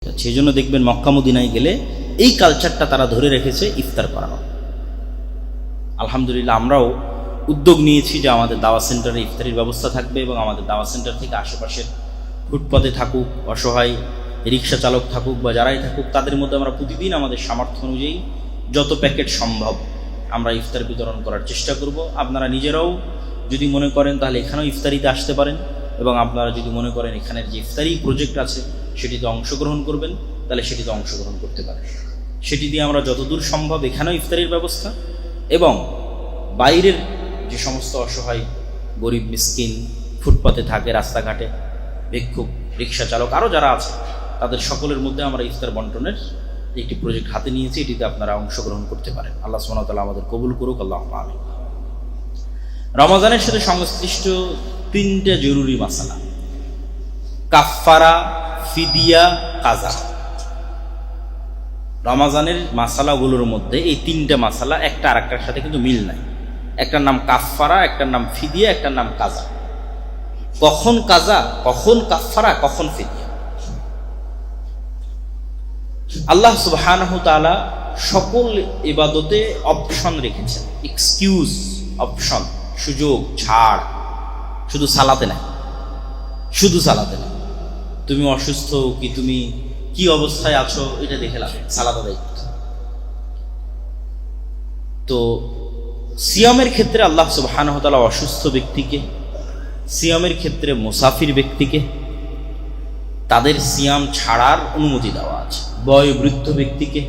সেই জন্য দেখবেন মক্কা মদিনায় গেলে এই কালচারটা তারা ধরে রেখেছে ইফতার করানো। আলহামদুলিল্লাহ আমরাও উদ্যোগ নিয়েছি যে আমাদের দাওয়া সেন্টারে ইফতারির ব্যবস্থা থাকবে এবং আমাদের দাওয়া সেন্টার থেকে আশেপাশের ফুটপাতে থাকুক, অসহায় রিক্সা চালক থাকুক বা যারাই থাকুক, তাদের মধ্যে আমরা প্রতিদিন আমাদের সামর্থ্য অনুযায়ী যত প্যাকেট সম্ভব আমরা ইফতার বিতরণ করার চেষ্টা করব। আপনারা নিজেরাও যদি মনে করেন তাহলে এখানেও ইফতারিতে আসতে পারেন, এবং আপনারা যদি মনে করেন এখানের যে ইফতারি প্রজেক্ট আছে সেটিতে অংশগ্রহণ করবেন তাহলে সেটিতে অংশগ্রহণ করতে পারেন। সেটি দিয়ে আমরা যতদূর সম্ভব এখানেও ইফতারির ব্যবস্থা এবং বাইরের যে সমস্ত অসহায় গরিব মিসকিন ফুটপাতে থাকে, রাস্তাঘাটে ভিক্ষুক, রিক্সা চালক, আরও যারা আছে তাদের সকলের মধ্যে আমরা ইফতার বন্টনের একটি প্রজেক্ট হাতে নিয়েছি। এটিতে আপনারা অংশগ্রহণ করতে পারেন। আল্লাহ সুবহানাহু ওয়া তাআলা আমাদের কবুল করুক, আল্লাহুম্মা আমিন। রমজানের সাথে সংশ্লিষ্ট তিনটা জরুরি মাসালা: কাফফারা, ফিদিয়া, কাজা। রমজানের মাসালাগুলোর মধ্যে এই তিনটা মাসালা একটা আরেকটার সাথে কিন্তু মিল নাই। একটার নাম কাফফারা, একটার নাম ফিদিয়া, একটার নাম কাজা। কখন কাজা, কখন কাফফারা, কখন ফিদিয়া? আল্লাহ সুবহানাহু ওয়া তাআলা সকল ইবাদতে অপশন রেখেছেন, এক্সকিউজ, অপশন, সুযোগ, ছাড়। শুধু সালাতে নাই, শুধু সালাতে নাই। তুমি অসুস্থ কি, তুমি কি অবস্থায় আছো এটা দেখে লাভ, সালাত আদায় করতে। তো সিয়ামের ক্ষেত্রে আল্লাহ সুবহানাহু ওয়া তাআলা অসুস্থ ব্যক্তিকে, সিয়ামের ক্ষেত্রে মুসাফির ব্যক্তিকে তাদের সিয়াম ছাড়ার অনুমতি দেওয়া আছে। বয়োবৃদ্ধ ব্যক্তিকে,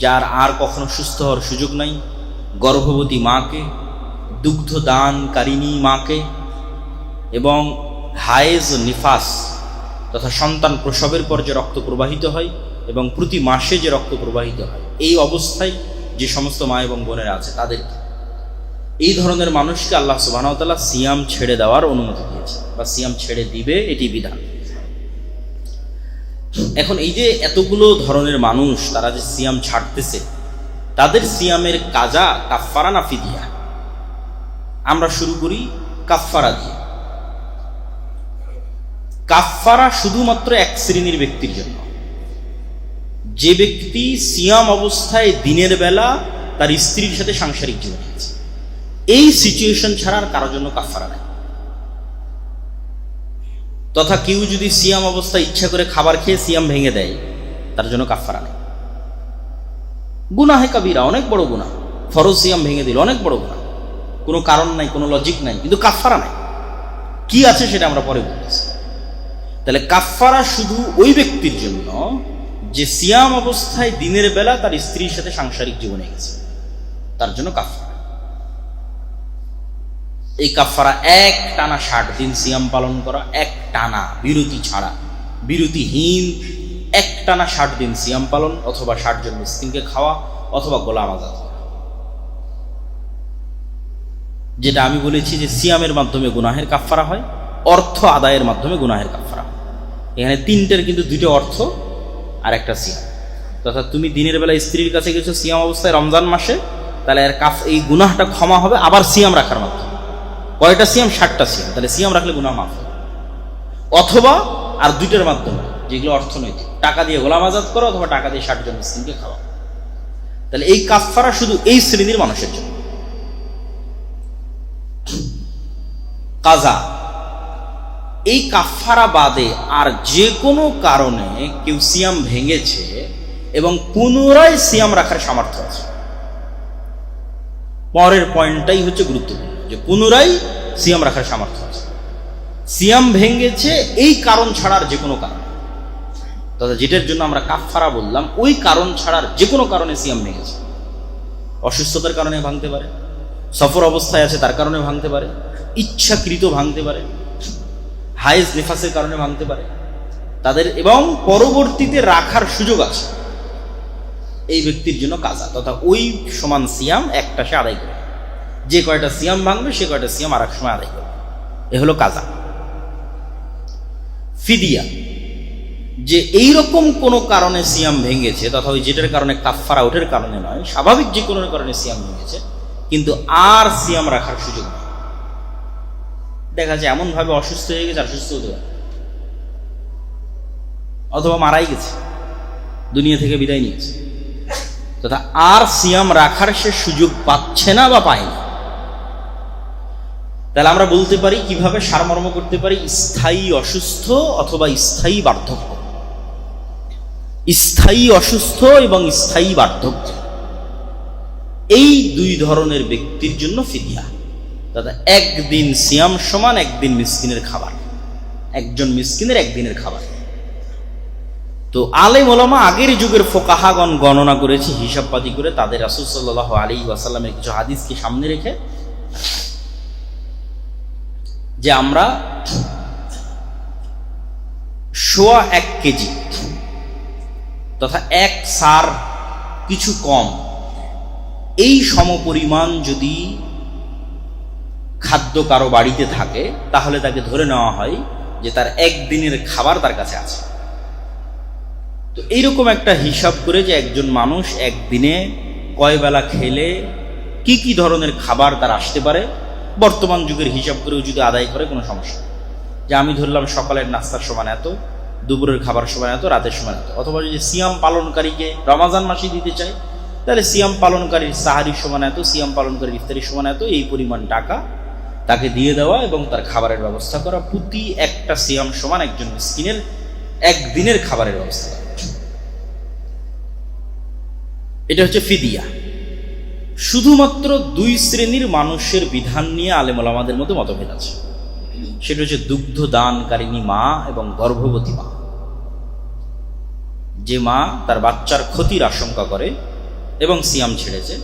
যার আর কখনো সুস্থ হওয়ার সুযোগ নাই, গর্ভবতী মাকে, দুগ্ধ দানকারিণী মাকে, এবং হায়েজ নিফাস তথা সন্তান প্রসবের পর যে রক্ত প্রবাহিত হয় এবং প্রতি মাসে যে রক্ত প্রবাহিত হয়, এই অবস্থায় যে সমস্ত মা এবং বোনেরা আছে তাদেরকে, এই ধরনের মানুষকে আল্লাহ সুবহানাহু ওয়া তাআলা সিয়াম ছেড়ে দেওয়ার অনুমতি দিয়েছে বা সিয়াম ছেড়ে দিবে, এটি বিধান। এখন এই যে এতগুলো ধরনের মানুষ তারা যে সিয়াম ছাড়তেছে, তাদের সিয়ামের কাজা কাফফারা না ফিদিয়া? আমরা শুরু করি কাফফারা দিয়ে। কাফফারা শুধুমাত্র এক শ্রেণীর ব্যক্তির জন্য, যে ব্যক্তি সিয়াম অবস্থায় দিনের বেলা তার স্ত্রীর সাথে সাংসারিক জীবন আছে। এই সিচুয়েশন ছাড়া আর কারোর জন্য কাফফারা নাই। তথা কেউ যদি সিয়াম অবস্থায় ইচ্ছা করে খাবার খেয়ে সিয়াম ভেঙে দেয়, তার জন্য কাফফারা নেই। গুনাহে কাবিরা, অনেক বড় গুনাহ। ফরজ সিয়াম ভেঙে দিল, অনেক বড় গুনাহ, কোনো কারণ নাই, কোনো লজিক নাই, কিন্তু কাফফারা নাই। কি আছে সেটা আমরা পরে বলতেছি। তাহলে কাফফারা শুধু ওই ব্যক্তির জন্য যে সিয়াম অবস্থায় দিনের বেলা তার স্ত্রীর সাথে সাংসারিক জীবনে গেছে, তার জন্য কাফফারা। এই কাফফারা এক টানা 60 দিন সিয়াম পালন করা, এক টানা, বিরতি ছাড়া, বিরতিহীন এক টানা 60 দিন সিয়াম পালন, অথবা 60 জন মিসকিনকে খাওয়া, অথবা গোলাম আযাদ করা। যেটা আমি বলেছি যে সিয়ামের মাধ্যমে গুনাহের কাফফারা হয়, অর্থ আদায়ের মাধ্যমে গুনাহের কাফফারা হয়। এখানে তিনটের কিন্তু দুটো অর্থ আর একটা সিয়াম। তথা তুমি দিনের বেলা স্ত্রীর কাছে গেছো সিয়াম অবস্থায় রমজান মাসে, তাহলে এর এই গুনাহটা ক্ষমা হবে আবার সিয়াম রাখার মাধ্যমে। কয়টা সিয়াম? 60টা সিয়াম। তাহলে সিয়াম রাখলে গুনাহ মাফ হবে। অথবা আর দুইটার মাধ্যমে, যেগুলো অর্থনৈতিক, টাকা দিয়ে গোলাম আযাদ করো অথবা টাকা দিয়ে 60 জন মিসকিনকে খাওয়া। তাহলে এই কাফফারা শুধু এই শ্রেণীর মানুষের জন্য। কাজা, এই কাফফারা বাদে আর যে কোনো কারণে কেউ সিয়াম ভেঙেছে এবং পুনরায় সিয়াম রাখার সামর্থ্য আছে, পরের পয়েন্টটাই হচ্ছে গুরুত্বপূর্ণ, যে পুনরায় সিয়াম রাখার সামর্থ্য আছে। সিয়াম ভেঙেছে এই কারণ ছাড়ার যে কোনো কারণে, তথা যেটার জন্য আমরা কাফফারা বললাম, ওই কারণ ছাড়ার যে কোনো কারণে সিয়াম ভেঙেছে। অসুস্থতার কারণে ভাঙতে পারে, সফর অবস্থায় আছে তার কারণে ভাঙতে পারে, ইচ্ছাকৃত ভাঙতে পারে, হায়েজ নিফাসের কারণে ভাঙতে পারে তাদের, এবং পরবর্তীতে রাখার সুযোগ আছে, এই ব্যক্তির জন্য কাজা, তথা ওই সমান সিয়াম একটা সে আদায় করে। যে কয়টা সিয়াম ভাঙবে সে কয়টা সিয়াম আর এক সময় আদায় করবে। এ হলো কাজা। ফিদিয়া, যে এইরকম কোনো কারণে সিয়াম ভেঙেছে, তথা ওই যেটার কারণে কাফফারা, ওটার কারণে নয়, স্বাভাবিক যে কোনো কারণে সিয়াম ভেঙেছে, কিন্তু আর সিয়াম রাখার সুযোগ নেই। দেখা যায় এমনভাবে অসুস্থ হয়ে গেছে, আর সুস্থ হতে পারে, অথবা মারাই গেছে, দুনিয়া থেকে বিদায় নিয়েছে, তথা আর সিয়াম রাখার সে সুযোগ পাচ্ছে না বা পায়নি। তাহলে আমরা বলতে পারি, কিভাবে সারমর্ম করতে পারি, স্থায়ী অসুস্থ অথবা স্থায়ী বার্ধক্য। স্থায়ী অসুস্থ এবং স্থায়ী বার্ধক্য, এই দুই ধরনের ব্যক্তির জন্য ফিদিয়া। দাদা, একদিন সিয়াম সমান একদিন মিসকিনের খাবার, একজন মিসকিনের একদিনের খাবার। তো আলেম ওলামা আগের যুগের ফোকাহাগণ গণনা করেছে হিসাবপাতি করে, তাদের রাসূল সাল্লাল্লাহু আলাইহি ওয়াসাল্লামের কিছু হাদিসকে সামনে রেখে, যে আমরা 1.25 কেজি তথা 1 সার কিছু কম, এই সমপরিমাণ যদি খাদ্য কারো বাড়িতে থাকে, তাহলে তাকে ধরে নেওয়া হয় যে তার একদিনের খাবার তার কাছে আছে। তো এইরকম একটা হিসাব করে যে একজন মানুষ একদিনে কয় বেলা খেলে কি কি ধরনের খাবার তার আসতে পারে, বর্তমান যুগের হিসাব করেও যদি আদায় করে কোনো সমস্যা নেই। যে আমি ধরলাম সকালের নাস্তার সমান এত, দুপুরের খাবার সমান এত, রাতের সমান এত। অথবা যদি সিয়াম পালনকারীকে রমাজান মাসে দিতে চাই, তাহলে সিয়াম পালনকারীর সাহারির সমান এত, সিয়াম পালনকারীর ইফতারির সমান এত, এই পরিমাণ টাকা তাকে দিয়ে দেওয়া এবং তার খাবারের ব্যবস্থা করা। প্রতি একটা সিয়াম সমান একজন মিসকিনের একদিনের খাবারের ব্যবস্থা করা। এটা হচ্ছে ফিদিয়া। শুধুমাত্র 2 শ্রেণীর মানুষের বিধান নিয়ে আলেম ওলামাদের মধ্যে মতভেদ আছে। সেটা হচ্ছে দুগ্ধ দানকারিণী মা এবং গর্ভবতী মা। যে মা তার বাচ্চার ক্ষতির আশঙ্কা করে এবং সিয়াম ছেড়েছে,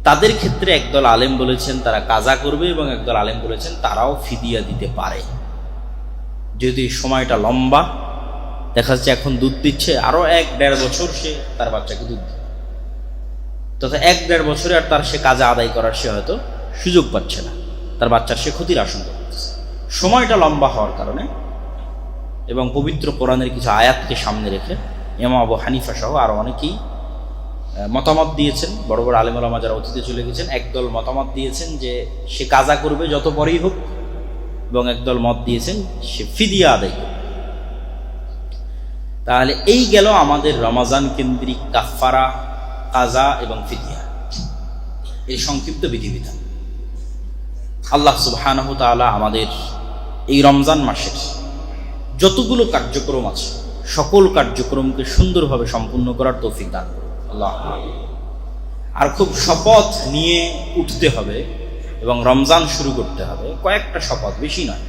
তাদের ক্ষেত্রে একদল আলেম বলেছেন তারা কাজা করবে, এবং একদল আলেম বলেছেন তারাও ফিদিয়া দিতে পারে। যদি সময়টা লম্বা, দেখা যাচ্ছে এখন দুধ দিচ্ছে, আরো 1-1.5 বছর সে তার বাচ্চাকে দুধ দেবে, তথা 1-1.5 বছরে আর তার সে কাজা আদায় করার সে হয়তো সুযোগ পাচ্ছে না, তার বাচ্চার সে ক্ষতির আশঙ্কা করতেছে। সময়টা লম্বা হওয়ার কারণে এবং পবিত্র কোরআনের কিছু আয়াতকে সামনে রেখে ইমাম আবু হানিফা সহ আরো অনেকেই মতামত দিয়েছেন। বড় বড় আলেম ওলামা যারা অতীতে চলে গেছেন, একদল মতামত দিয়েছেন যে সে কাজা করবে যত পরেই হোক, এবং একদল মত দিয়েছেন সে ফিদিয়া আদায় করবে। তাহলে এই গেল আমাদের রমাজান কেন্দ্রিক কাফারা, কাজা এবং ফিদিয়া, এই সংক্ষিপ্ত বিধিবিধান। আল্লাহ সুবহানাহু ওয়া তাআলা আমাদের এই রমজান মাসের যতগুলো কার্যক্রম আছে, সকল কার্যক্রমকে সুন্দরভাবে সম্পূর্ণ করার তৌফিক দান করুন আল্লাহ। আর খুব শপথ নিয়ে উঠতে হবে এবং রমজান শুরু করতে হবে। কয়েকটা শপথ, বেশি নয়,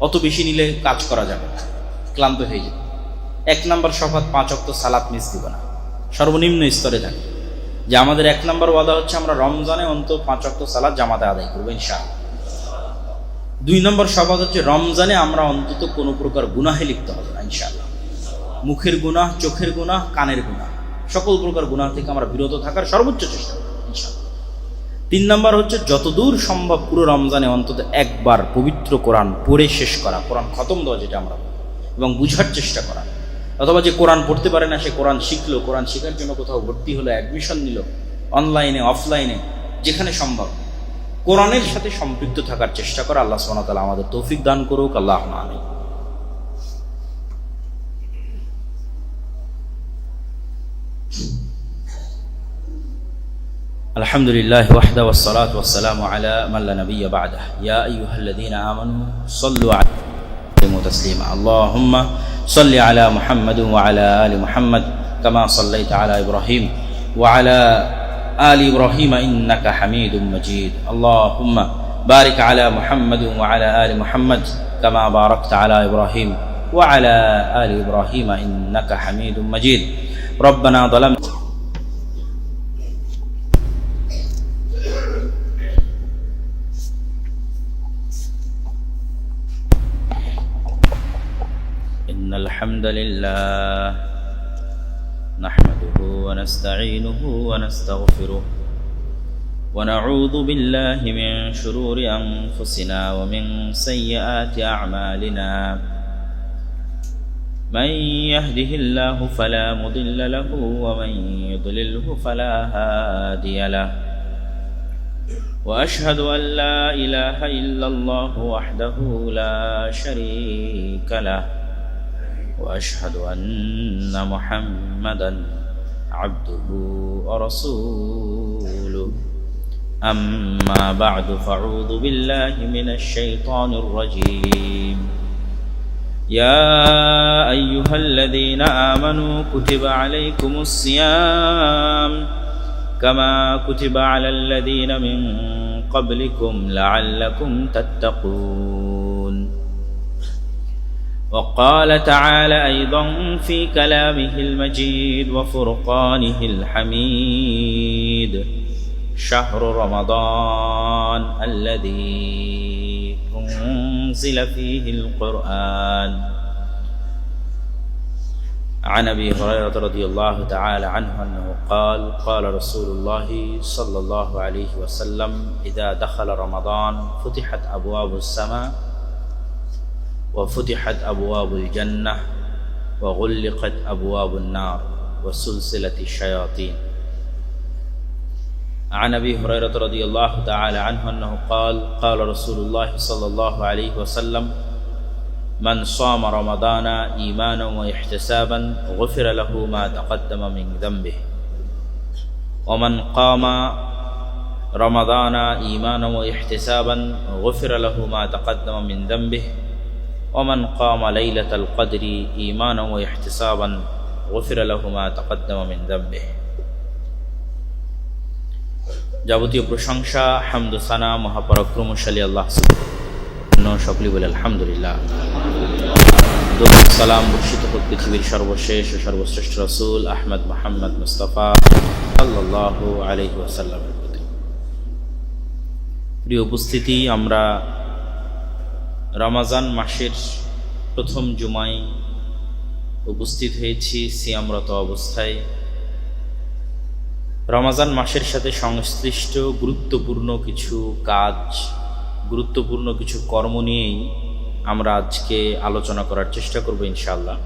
অত বেশি নিলে কাজ করা যাবে না, ক্লান্ত হয়ে যাবে। 1 নম্বর শপথ, 5 ওয়াক্ত সালাত মিস দিব না, সর্বনিম্ন স্তরে থাকে। যে আমাদের 1 নম্বর ওয়াদা হচ্ছে আমরা রমজানে অন্তত 5 ওয়াক্ত সালাত জামাতে আদায় করবো ইনশাআল্লাহ। 2 নম্বর শপথ হচ্ছে রমজানে আমরা অন্তত কোনো প্রকার গুনাহে লিপ্ত হবে না ইনশাআল্লাহ। মুখের গুনাহ, চোখের গুনাহ, কানের গুনাহ, সকল প্রকার গুনাহ থেকে আমরা বিরত থাকার সর্বোচ্চ চেষ্টা করব ইনশাআল্লাহ। 3 নম্বর হচ্ছে যতদূর সম্ভব পুরো রমজানে অন্তত একবার পবিত্র কোরআন পড়ে শেষ করা, কোরআন খতম দেওয়া যেটা আমরা, এবং বুঝার চেষ্টা করা। অথবা যে কোরআন পড়তে পারে না সে কোরআন শিখলো, কোরআন শেখার জন্য কোথাও ভর্তি হলো, অ্যাডমিশন নিল, অনলাইনে অফলাইনে, যেখানে সম্ভব কোরআনের সাথে সম্পৃক্ত থাকার চেষ্টা করা। আল্লাহ সুবহানাহু ওয়া তাআলা আমাদের তৌফিক দান করুক, আল্লাহুম্মা আমিন। আলহামদুলিল্লাহ ওয়াহদা ওয়াসসালাতু ওয়াসসালামু আলা মান লা নাবিয়্যা বা'দা। ইয়া আইয়ুহাল্লাযীনা আমানু সাল্লু আলাইহি ওয়া তাসলিমা। আল্লাহুম্মা সাল্লি আলা মুহাম্মাদ ওয়া আলা আলি মুহাম্মাদ কামা সাল্লাইতা আলা ইব্রাহিম ওয়া আলা আলি ইব্রাহিম ইন্নাকা হামিদুম মাজিদ। আল্লাহুম্মা বারিক আলা মুহাম্মাদ ওয়া আলা আলি মুহাম্মাদ কামা বারাকতা আলা ইব্রাহিম ওয়া আলা আলি ইব্রাহিম ইন্নাকা হামিদুম মাজিদ। রব্বানা যালামনা الحمد لله نحمده ونستعينه ونستغفره ونعوذ بالله من شرور أنفسنا ومن سيئات أعمالنا من يهده الله فلا مضل له ومن يضلله فلا هادي له وأشهد أن لا إله إلا الله وحده لا شريك له وأشهد أن محمدا عبده ورسوله أما بعد فأعوذ بالله من الشيطان الرجيم يا أيها الذين آمنوا كتب عليكم الصيام كما كتب على الذين من قبلكم لعلكم تتقون وقال تعالى أيضا في كلامه المجيد وفرقانه الحميد شهر رمضان الذي أنزل فيه القرآن عن أبي هريرة رضي الله تعالى عنه أنه قال قال رسول الله صلى الله عليه وسلم إذا دخل رمضان فتحت أبواب السماء وفتحت أبواب الجنة وغلقت أبواب النار وسلسلة الشياطين عن أبي هريرة رضي الله تعالى عنه أنه قال قال رسول الله صلى الله عليه وسلم من صام رمضان إيمانا واحتسابا غفر له ما تقدم من ذنبه ومن قام رمضان إيمانا واحتسابا غفر له ما تقدم من ذنبه ومن قام ليلة القدر إيمانا واحتسابا غفر له ما تقدم من ذنبه যাবতীয় প্রশংসা হামদ ও সানা মহাপরাক্রমশালী আল্লাহ সুবহানাহু সকলেই বলে আলহামদুলিল্লাহ। দরুদ সালাম বর্ষিত হোক পৃথিবীর সর্বশেষ ও সর্বশ্রেষ্ঠ রাসূল আহমদ মুহাম্মদ মুস্তাফা সাল্লাল্লাহু আলাইহি ওয়াসাল্লামের প্রতি। প্রিয় উপস্থিতি, আমরা রমজান মাসের প্রথম জুমায় উপস্থিত হয়েছি সিয়ামরত অবস্থায়। রমজান মাসের সাথে সংশ্লিষ্ট গুরুত্বপূর্ণ কিছু কাজ, গুরুত্বপূর্ণ কিছু কর্ম নিয়েই আমরা আজকে আলোচনা করার চেষ্টা করব ইনশাআল্লাহ।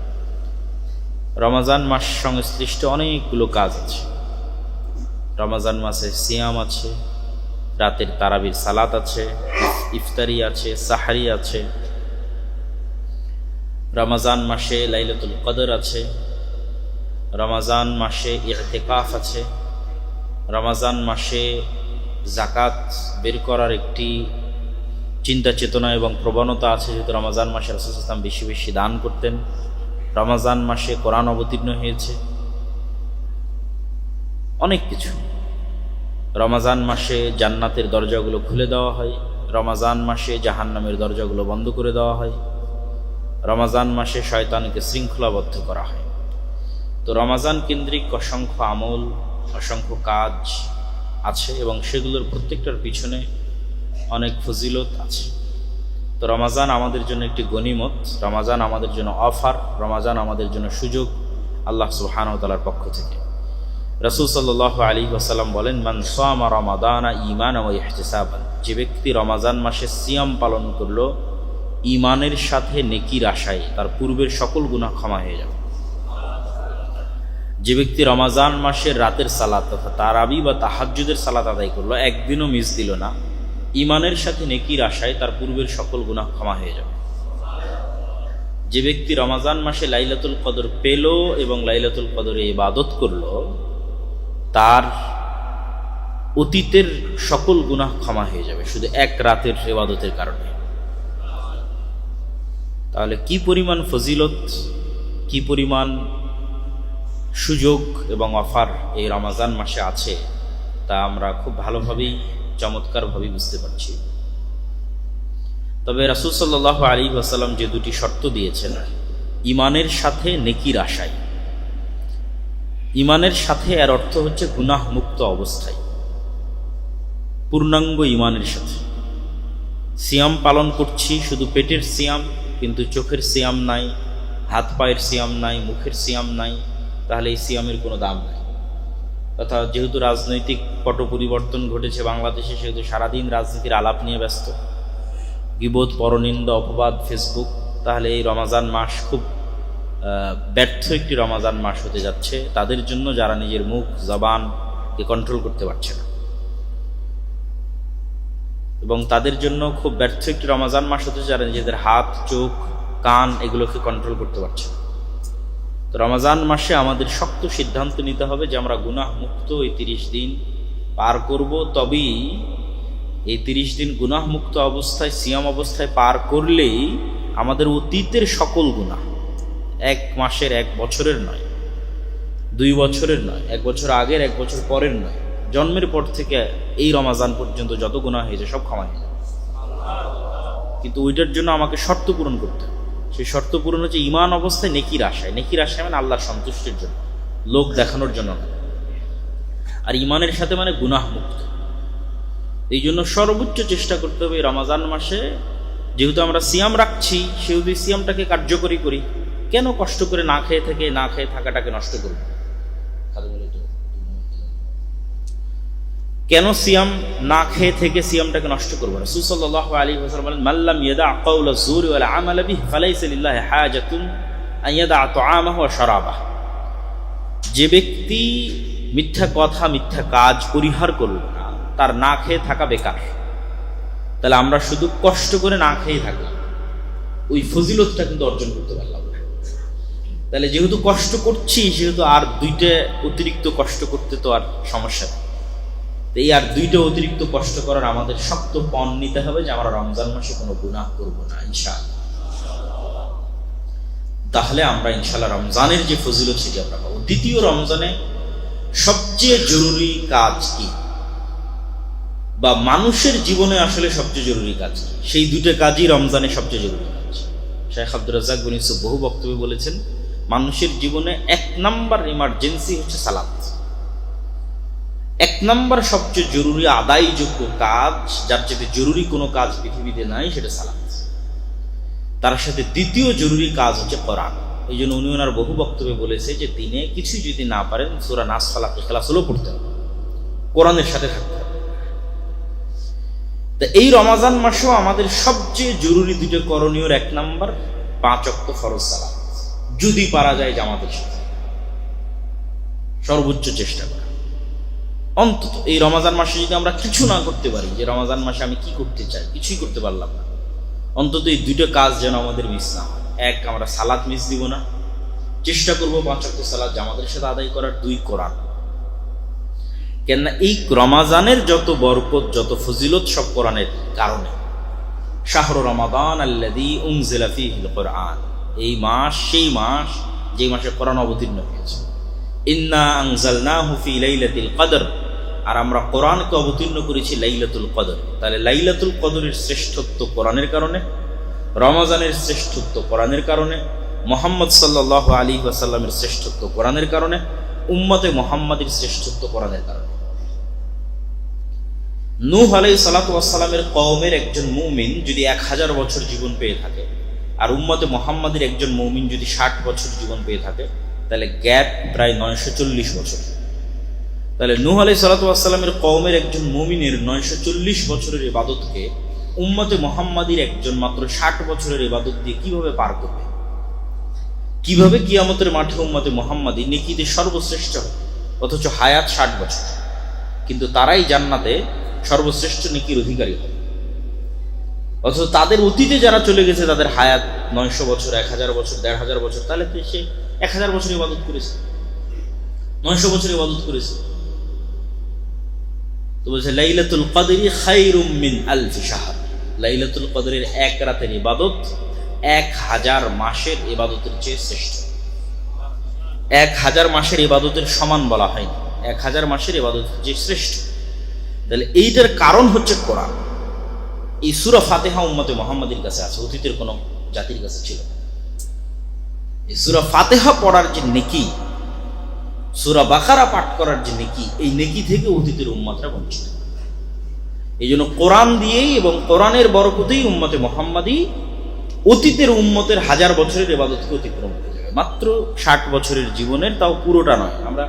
রমজান মাস সংশ্লিষ্ট অনেকগুলো কাজ আছে। রমজান মাসে সিয়াম আছে, রাতের তারাবির সালাত আছে, ইফতারি আছে, সাহারি আছে। রমজান মাসে লাইলাতুল কদর আছে, রমজান মাসে ইতিকাফ আছে, রমজান মাসে যাকাত বের করার একটি চিন্তা চেতনা এবং প্রবণতা আছে, যেহেতু রমজান মাসে রাসূল সাল্লাল্লাহু আলাইহি ওয়াসাল্লাম বেশি বেশি দান করতেন। রমজান মাসে কোরআন অবতীর্ণ হয়েছে, অনেক কিছু। রমজান মাসে জান্নাতের দরজাগুলো খুলে দেওয়া হয়, রমজান মাসে জাহান্নামের দরজাগুলো বন্ধ করে দেওয়া হয়, রমজান মাসে শয়তানকে শৃঙ্খলাবদ্ধ করা হয়। তো রমজান কেন্দ্রিক অসংখ্য আমল, অসংখ্য কাজ আছে এবং সেগুলোর প্রত্যেকটার পিছনে অনেক ফজিলত আছে। তো রমজান আমাদের জন্য একটি গনিমত, রমজান আমাদের জন্য অফার, রমজান আমাদের জন্য সুযোগ আল্লাহ সুবহানাহু ওয়া তাআলার পক্ষ থেকে। রাসূল সাল্লাল্লাহু আলাইহি ওয়াসাল্লাম বলেন, মান সামা রমাদানা ঈমানান ওয়া ইহতিসাবান, যে ব্যক্তি রমজান মাসে সিয়াম পালন করলো ঈমানের সাথে নেকির আশায়, তার পূর্বের সকল গুনাহ ক্ষমা হয়ে যাবে। যে ব্যক্তি রমজান মাসের রাতের সালাত তথা তারাবি বা তাহাজ্জুদের সালাত আদায় করলো, একদিনও মিস দিল না, ঈমানের সাথে নেকির আশায় তার পূর্বের সকল গুনাহ ক্ষমা হয়ে যাবে। যে ব্যক্তি রমজান মাসে লাইলাতুল কদর পেল এবং লাইলাতুল কদরে ইবাদত করলো, তার অতীতের সকল গুনাহ ক্ষমা হয়ে যাবে শুধু এক রাতের ইবাদতের কারণে। তাহলে কি পরিমাণ ফজিলত, কি পরিমাণ সুযোগ এবং অফার এই রমজান মাসে আছে, তা আমরা খুব ভালোভাবেই চমৎকারভাবেই বুঝতে পারছি। তবে রাসূল সাল্লাল্লাহু আলাইহি ওয়াসাল্লাম যে দুটি শর্ত দিয়েছেন, ঈমানের সাথে নেকির আশায়। ঈমানের সাথে এর অর্থ হচ্ছে গুনাহ মুক্ত অবস্থায়, পূর্ণাঙ্গ ঈমানের সাথে। সিয়াম পালন করছি, শুধু পেটের সিয়াম, কিন্তু চোখের সিয়াম নাই, হাত পায়ের সিয়াম নাই, মুখের সিয়াম নাই, তাহলে এই সিয়ামের কোনো দাম নাই। তথা যেহেতু রাজনৈতিক পট পরিবর্তন ঘটেছে বাংলাদেশে, সেহেতু সারাদিন রাজনীতির আলাপ নিয়ে ব্যস্ত, গীবত, পরনিন্দা, অপবাদ, ফেসবুক, তাহলে এই রমজান মাস খুব ব্যর্থ একটি রমজান মাস হতে যাচ্ছে তাদের জন্য, যারা নিজের মুখ জবানকে কন্ট্রোল করতে পারছে না, এবং তাদের জন্য খুব ব্যর্থ একটি রমজান মাস হতে, যারা নিজেদের হাত, চোখ, কান এগুলোকে কন্ট্রোল করতে পারছে না। তো রমজান মাসে আমাদের শক্ত সিদ্ধান্ত নিতে হবে যে আমরা গুনাহ মুক্ত এই 30 দিন পার করব। তবেই এই 30 দিন গুনাহ মুক্ত অবস্থায়, সিয়াম অবস্থায় পার করলেই আমাদের অতীতের সকল গুনাহ, 1 মাসের 1 বছরের নয়, 2 বছরের নয়, 1 বছর আগের 1 বছর পরের নয়, জন্মের পর থেকে এই রমাজান পর্যন্ত যত গুনাহ হয়েছে সব ক্ষমা হয়ে যাবে। কিন্তু ওইটার জন্য আমাকে শর্ত পূরণ করতে হবে। সেই শর্ত পূরণ হচ্ছে ঈমান অবস্থায় নেকির আশায়। নেকির আশায় মানে আল্লাহর সন্তুষ্টির জন্য, লোক দেখানোর জন্য না। আর ঈমানের সাথে মানে গুনাহ মুক্ত। এই জন্য সর্বোচ্চ চেষ্টা করতে হবে রমজান মাসে, যেহেতু আমরা সিয়াম রাখছি সেহেতু সিয়ামটাকে কার্যকরী করি। কেন কষ্ট করে না খেয়ে থাকাটাকে নষ্ট করব? কেন সিয়াম না খেয়ে থেকে সিয়ামটাকে নষ্ট করবো? রাসূল সাল্লাল্লাহু আলাইহি ওয়াসাল্লাম বলেন, মাল্লাম ইয়াদা কাওলা যুরি ওয়াল আমাল বিহি ফালাইসা লিল্লাহি হাজাতুন আন ইয়াদা তুআমাহু ওয়া শারাবাহু। যে ব্যক্তি মিথ্যা কথা, মিথ্যা কাজ পরিহার করবে না, তার না খেয়ে থাকা বেকার। তাহলে আমরা শুধু কষ্ট করে না খেয়ে থাকলাম, ওই ফজিলতটা কিন্তু অর্জন করতে পারলাম না। তাহলে যেহেতু কষ্ট করছি, সেহেতু আর 2টা অতিরিক্ত কষ্ট করতে তো আর সমস্যা নেই। এই আর 2টা অতিরিক্ত কষ্ট করার আমাদের শক্ত পণ নিতে হবে যে আমরা রমজান মাসে কোনো গুনাহ করব না ইনশাআল্লাহ। তাহলে আমরা ইনশাআল্লাহ রমজানের যে ফজিলত সেটি আমরা পাবো। দ্বিতীয়, রমজানে সবচেয়ে জরুরি কাজ কি, বা মানুষের জীবনে আসলে সবচেয়ে জরুরি কাজ কি? সেই 2টা কাজই রমজানে সবচেয়ে জরুরি কাজ। শেখ আব্দুর রাজ্জাক বিন ইউসুফ বহু বক্তব্যে বলেছেন, মানুষের জীবনে 1 নাম্বার ইমার্জেন্সি হচ্ছে সালাত। 1 নাম্বার সবচেয়ে জরুরি আদায়যোগ্য কাজ, যার চেয়ে জরুরি কোনো কাজ পৃথিবীতে নাই, সেটা সালাত। তার সাথে দ্বিতীয় জরুরি কাজ হচ্ছে কোরআন। এই জন্য উনি ওনার বহু বক্তব্যে বলেছে যে দিনে কিছু যদি না পারেন সূরা নাস, ফালাক, ইখলাস হলেও পড়তে হবে, কোরআনের সাথে থাকতে হবে। তা এই রমজান মাসেও আমাদের সবচেয়ে জরুরি 2টা করণীয়, 1 নাম্বার 5 ওয়াক্ত ফরজ সালাত, যদি পারা যায় জামাতের সাথে, সর্বোচ্চ চেষ্টা করা। অন্তত এই রমজান মাসে যদি আমরা কিছু না করতে পারি, যে রমজান মাসে আমি কি করতে চাই, কিছুই করতে পারলাম না, অন্তত এই 2টা কাজ যেন আমাদের মিস না হয়। 1, আমরা সালাত মিস দিব না, চেষ্টা করবো 5 ওয়াক্ত সালাত জামাতের সাথে আদায় করার। 2, কোরআন। কেননা এই রমাজানের যত বরকত, যত ফজিলত সব কোরআনের কারণে। শাহরু রমাদান আল্লাযী উনজিলা ফীহিল কুরআন, এই মাস সেই মাস যে মাসে কোরআন অবতীর্ণ হয়েছে। ইন্না আনজালনাহু ফী লাইলাতিল কদর, আর আমরা কোরআনকে অবতীর্ণ করেছি লাইলাতুল কদর। তাহলে লাইলাতুল কদরের শ্রেষ্ঠত্ব কোরআনের কারণে, রমজানের শ্রেষ্ঠত্ব কোরআনের কারণে, মুহাম্মদ সাল্লাল্লাহু আলাইহি ওয়াসাল্লামের শ্রেষ্ঠত্ব কোরআনের কারণে, উম্মতে মুহাম্মাদের শ্রেষ্ঠত্ব কোরআনের কারণে। নূহ আলাইহিস সালাতু ওয়াস সালামের কওমের একজন মুমিন যদি 1000 বছর জীবন পেয়ে থাকে, আর উম্মতে মুহাম্মাদের একজন মুমিন যদি 60 বছর জীবন পেয়ে থাকে, তাহলে গ্যাপ প্রায় 940 বছর। তাহলে নূহ আলাইহিস সালাতু ওয়াস সালামের কওমের একজন মুমিনের 940 বছরের ইবাদতকে উম্মতে মুহাম্মাদের একজন মাত্র 60 বছরের ইবাদত দিয়ে কিভাবে পার করবে? কিভাবে কিয়ামতের মাঠে উম্মতে মুহাম্মাদি নেকিতে সর্বশ্রেষ্ঠ হবে, অথচ হায়াত 60 বছর, কিন্তু তারাই জান্নাতে সর্বশ্রেষ্ঠ নেকির অধিকারী হবে। অথচ তাদের অতীতে যারা চলে গেছে তাদের হায়াত 900 বছর, 1000 বছর, 1500 বছর, তাহলে সে 1000 বছর ইবাদত করেছে, 900 বছর ইবাদত করেছে। তো বলছে লাইলাতুল কদরি খায়রুম মিন আলফি শাহর, লাইলাতুল কদরের 1 রাতের ইবাদত 1000 মাসের ইবাদতের চেয়ে শ্রেষ্ঠ। 1000 মাসের ইবাদতের সমান বলা হয়নি, 1000 মাসের ইবাদতের চেয়ে শ্রেষ্ঠ। তাহলে এইটার কারণ হচ্ছে কোরআন। এই সূরা ফাতিহা উম্মতে মুহাম্মাদের কাছে আছে, অতীতের কোন জাতির কাছে ছিল না। এই সূরা ফাতিহা পড়ার যে নেকি, সূরা বাকারা পাঠ করার যে নেকি, এই নেকি থেকে অতীতের উম্মতরা বঞ্চিত। এই জন্য কোরআন দিয়েই এবং কোরআনের বরকতেই উম্মতে মুহাম্মাদি অতীতের উম্মতের 1000 বছরের ইবাদতকে অতিক্রম করে যাবে মাত্র 60 বছরের জীবনের, তাও পুরোটা নয়। আমরা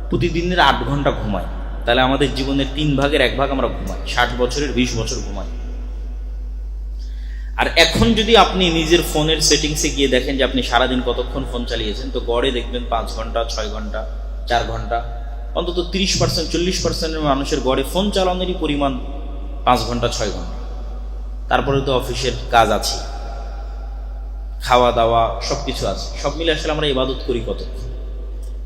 প্রতিদিনের 8 ঘন্টা ঘুমাই, তাহলে আমাদের জীবনের 3 ভাগের 1 ভাগ আমরা ঘুমাই, 60 বছরের 20 বছর ঘুমাই। আর এখন যদি আপনি নিজের ফোনের সেটিংসে গিয়ে দেখেন যে আপনি সারাদিন কতক্ষণ ফোন চালিয়েছেন, তো গড়ে দেখবেন 5 ঘন্টা, 6 ঘন্টা, 4 ঘন্টা, অন্তত 30%, 40% মানুষের গড়ে ফোন চালানোরই পরিমাণ 5 ঘন্টা, 6 ঘন্টা। তারপরে তো অফিসের কাজ আছে। খাওয়া দাওয়া সবকিছু আছে, সব মিলে আসলে আমরা ইবাদত করি কত?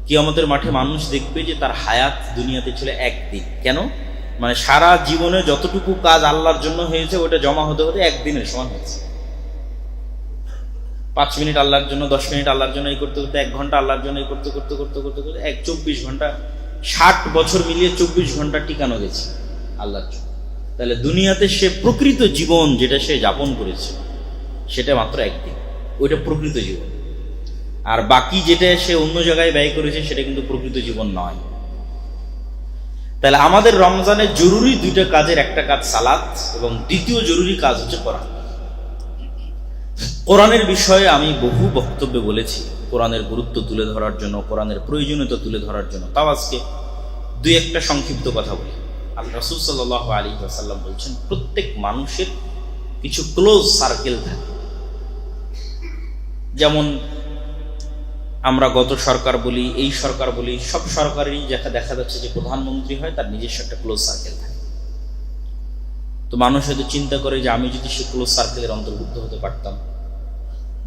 কিয়ামতের মাঠে মানুষ দেখবে যে তার হায়াত দুনিয়াতে ছিল একদিন। কেন? মানে সারা জীবনে যতটুকু কাজ আল্লাহর জন্য হয়েছে ওটা জমা হতে হতে একদিনের সমান হয়েছে। 5 মিনিট আল্লাহর জন্য, 10 মিনিট আল্লাহর জন্য এই করতে করতে 1 ঘন্টা আল্লাহর জন্য এই করতে করতে করতে করতে করতে 24 ঘন্টা, 60 বছর মিলিয়ে 24 ঘন্টা টিকানো গেছে আল্লাহর জন্য। তাহলে দুনিয়াতে সে প্রকৃত জীবন যেটা সে যাপন করেছে সেটা মাত্র একদিন, ওইটা প্রকৃত জীবন। আর বাকি যেটা সে অন্য জায়গায় ব্যয় করেছে সেটা কিন্তু প্রকৃত জীবন নয়। তাহলে আমাদের রমজানের জরুরি 2টা কাজের একটা কাজ সালাত, এবং দ্বিতীয় জরুরি কাজ হচ্ছে কোরআন। কোরআনের বিষয়ে আমি বহু বক্তব্যে বলেছি, কোরআনের গুরুত্ব তুলে ধরার জন্য, কোরআনের প্রয়োজনীয়তা তুলে ধরার জন্য। তাও আজকে 2-1টা সংক্ষিপ্ত কথা বলি। আল্লাহ রাসূল সাল্লাল্লাহু আলাইহি ওয়াসাল্লাম বলছেন, প্রত্যেক মানুষের কিছু ক্লোজ সার্কেল থাকে। যেমন আমরা গত সরকার বলি, এই সরকার বলি, সব সরকারেরই দেখা যাচ্ছে যে প্রধানমন্ত্রী হয় তার নিজস্ব একটা ক্লোজ সার্কেল থাকে। তো মানুষ হয়তো চিন্তা করে যে আমি যদি সে ক্লোজ সার্কেলের অন্তর্ভুক্ত হতে পারতাম,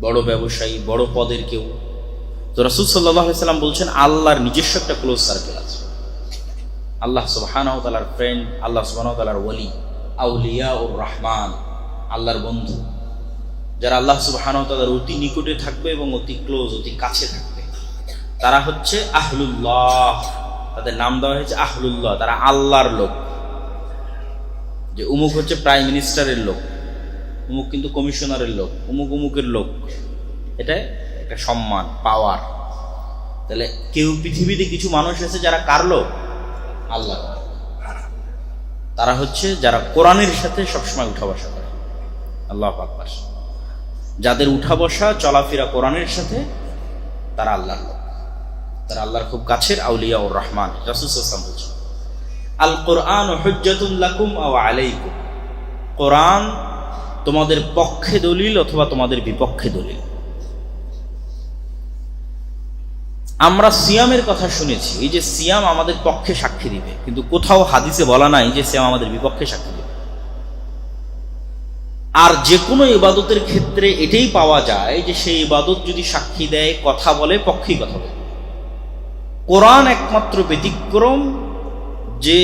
বড় ব্যবসায়ী, বড় পদের কেউ। তো রাসূল সাল্লাল্লাহু আলাইহি ওয়াসাল্লাম বলছেন আল্লাহর নিজস্ব একটা ক্লোজ সার্কেল আছে। আল্লাহ সুবহানাহু ওয়া তাআলার ফ্রেন্ড, আল্লাহ সুবহানাহু ওয়া তাআলার ওয়ালি, আউলিয়াউর রহমান, আল্লাহর বন্ধু, যারা আল্লাহ সুবহানাহু ওয়া তাআলার অতি নিকটে থাকবে এবং অতি ক্লোজ, অতি কাছে থাকবে, তারা হচ্ছে আহলুল্লাহ। তাদের নাম দেওয়া হয়েছে আহলুল্লাহ, তারা আল্লাহর লোক। যে উমুক হচ্ছে প্রাইম মিনিস্টারের লোক, উমুক কিন্তু কমিশনারের লোক, উমুক উমুকের লোক, এটা একটা সম্মান, পাওয়ার। তাহলে কেউ পৃথিবীতে কিছু মানুষ আছে যারা কার লোক? আল্লাহ। তারা হচ্ছে যারা কোরআনের সাথে সবসময় উঠা বসা করে। আল্লাহু আকবার। যাদের উঠা বসা চলাফেরা কোরআনের সাথে, তারা আল্লাহর লোক, তারা আল্লাহর খুব কাছের আউলিয়া ও রহমান। রাসূল সাল্লাল্লাহু আলাইহি ওয়াসাল্লাম বলছেন, আল কোরআন হুজ্জাতুল লাকুম আও আলাইকুম। কোরআন তোমাদের পক্ষে দলিল অথবা তোমাদের বিপক্ষে দলিল। আমরা সিয়ামের কথা শুনেছি, এই যে সিয়াম আমাদের পক্ষে সাক্ষী দিবে, কিন্তু কোথাও হাদিসে বলা নাই যে সিয়াম আমাদের বিপক্ষে সাক্ষী দিবে। আর যে কোনো ইবাদতের ক্ষেত্রে এটাই পাওয়া যায় যে সেই ইবাদত যদি সাক্ষী দেয়, কথা বলে, পক্ষেই কথা বলে। কোরআন একমাত্র ব্যতিক্রম যে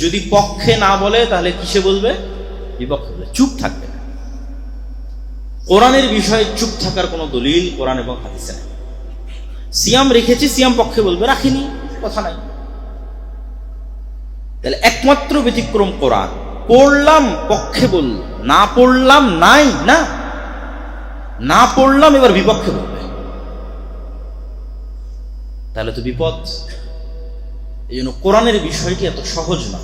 যদি পক্ষে না বলে তাহলে কিসে বলবে? বিপক্ষে বলবে, চুপ থাকবে না। কোরআনের বিষয়ে চুপ থাকার কোনো দলিল কোরআন এবং হাদিসে নেই। সিয়াম রেখেছি, সিয়াম পক্ষে বলবে, রাখিনি, কথা নাই। তাহলে একমাত্র ব্যতিক্রম কোরআন। পড়লাম পক্ষে বলল, না পড়লাম নাই, না না পড়লাম এবার বিপক্ষে বলবে, তাহলে তো বিপদ। এই জন্য কোরআনের বিষয়টি এত সহজ না।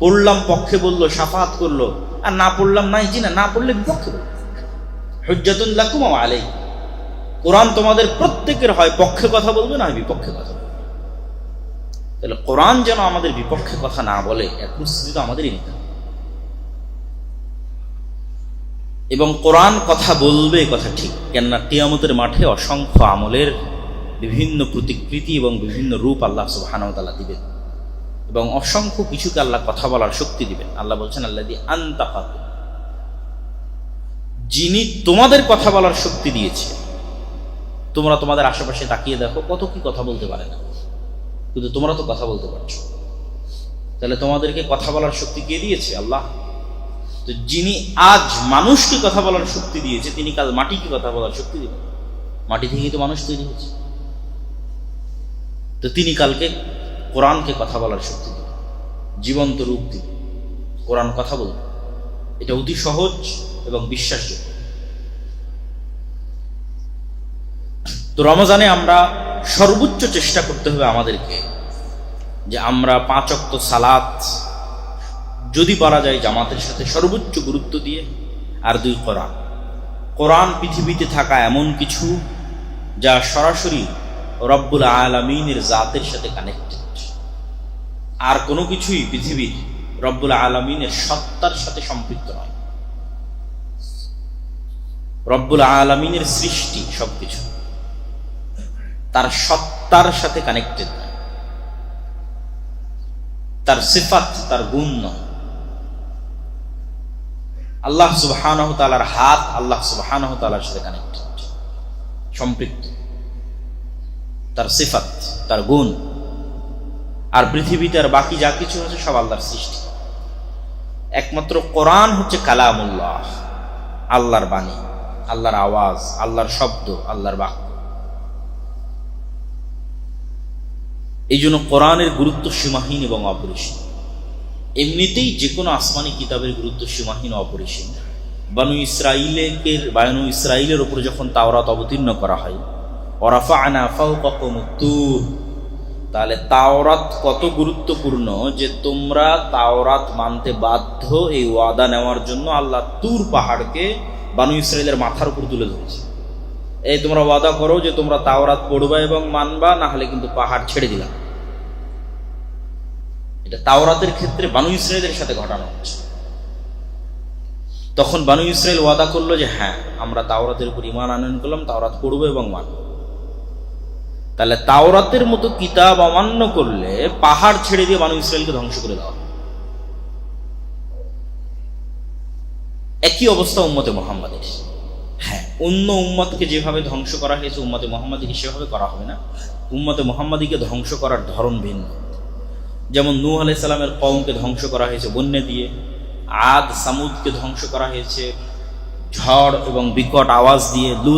পড়লাম পক্ষে বললো, শাফাত করলো, আর না পড়লাম নাই, জি না পড়লে বিপক্ষে বলবে। হুজ্জাতুন লাকুম ওয়া আলাইকুম। কোরআন তোমাদের প্রত্যেকের হয় পক্ষে কথা বলবে, না বিপক্ষে কথা বলবে। তাহলে কোরআন যেন আমাদের বিপক্ষে কথা না বলে, এর প্রস্তুতি তো আমাদেরই নিতে হবে। এবং কোরআন কথা বলবে, কথা ঠিক। কেননা কিয়ামতের মাঠে অসংখ্য আমলের বিভিন্ন প্রতিকৃতি এবং বিভিন্ন রূপ আল্লাহ সুবহানাহু ওয়া তাআলা দিবেন, এবং অসংখ্য কিছুকে আল্লাহ কথা বলার শক্তি দিবেন। আল্লাহ বলছেন, আল্লাযী আনতাকা, যিনি তোমাদের কথা বলার শক্তি দিয়েছে। তোমরা তোমাদের আশেপাশে তাকিয়ে দেখো, কত কি কথা বলতে পারে না, কিন্তু তোমরা তো কথা বলতে পারছো। তাহলে তোমাদেরকে কথা বলার শক্তি কে দিয়েছে? আল্লাহ। তো যিনি আজ মানুষকে কথা বলার শক্তি দিয়েছে, তিনি কাল মাটিকে কথা বলার শক্তি দিবেন। মাটি থেকেই তো মানুষ তৈরি হয়েছে। তো তিনি কালকে কোরআনকে কথা বলার শক্তি দিবেন, জীবন্ত রূপ দিবেন। কোরআন কথা বলবে, এটা অতি সহজ এবং বিশ্বাসযোগ্য। তো রমজানে আমরা সর্বোচ্চ চেষ্টা করতে হবে আমাদেরকে, যে আমরা 5 ওয়াক্ত সালাত যদি পারা যায় জামাতের সাথে সর্বোচ্চ গুরুত্ব দিয়ে, আর 2 কোরআন। কোরআন পৃথিবীতে থাকা এমন কিছু যা সরাসরি রব্বুল আলামিনের জাতের সাথে কানেক্টেড। আর কোনো কিছুই পৃথিবীর রব্বুল আলামিনের সত্তার সাথে সম্পৃক্ত নয়। রব্বুল আলামিনের সৃষ্টি সবকিছু তার সত্তার সাথে কানেক্টেড নয়, তার সিফাত, তার গুণ নয়। আল্লাহ সুবহানাহু ওয়া তাআলার হাত আল্লাহ সুবহানাহু ওয়া তাআলার সাথে কানেক্টেড। সম্পৃক্ত, তার সিফাত, তার গুণ। আর পৃথিবীতে আর বাকি যা কিছু হচ্ছে সব আল্লাহর সৃষ্টি। একমাত্র কোরআন হচ্ছে কালামুল্লাহ, আল্লাহর বাণী, আল্লাহর আওয়াজ, আল্লাহর শব্দ, আল্লাহর বাক্য। এই জন্য কোরআনের গুরুত্ব সীমাহীন এবং অপরিসীম। এমনিতেই যে কোনো আসমানি কিতাবের গুরুত্ব সীমাহীন অপরিসীম। বানু ইসরাইলের উপর যখন তাওরাত অবতীর্ণ করা হয়, ওয়ারাফা'না ফাওকাকুমুত তুর, তাহলে তাওরাত কত গুরুত্বপূর্ণ যে তোমরা তাওরাত মানতে বাধ্য, এই ওয়াদা নেওয়ার জন্য আল্লাহ তুর পাহাড়কে বানু ইসরাইলের মাথার উপর তুলে ধরেছে। এই তোমরা ওয়াদা করো যে তোমরা তাওরাত পড়বা এবং মানবা, না হলে কিন্তু পাহাড় ছেড়ে দিলাম। এটা তাওরাতের ক্ষেত্রে বানু ইসরাইলের সাথে ঘটানো হচ্ছে। তখন বানু ইসরাইল ওয়াদা করলো যে হ্যাঁ, আমরা তাওরাতের উপর ঈমান আনয়ন করলাম, তাওরাত পড়বো এবং মানব। তাহলে তাওরাতের মতো কিতাব অমান্য করলে পাহাড় ছেড়ে দিয়ে বানু ইসরাইলকে ধ্বংস করে দেওয়া। একই অবস্থা উম্মতে মুহাম্মাদের। হ্যাঁ, অন্য উম্মতকে যেভাবে ধ্বংস করা হয়েছে উম্মতে মুহাম্মাদীকে সেভাবে করা হবে না। উম্মতে মুহাম্মাদীকে ধ্বংস করার ধরন ভিন্ন। যেমন নূহ আলাইহিস সালামের কওমকে ধ্বংস করা হয়েছে বন্যা দিয়ে, আদ সামুদকে ধ্বংস করা হয়েছে ঝড় এবং বিকট আওয়াজ দিয়ে, লুত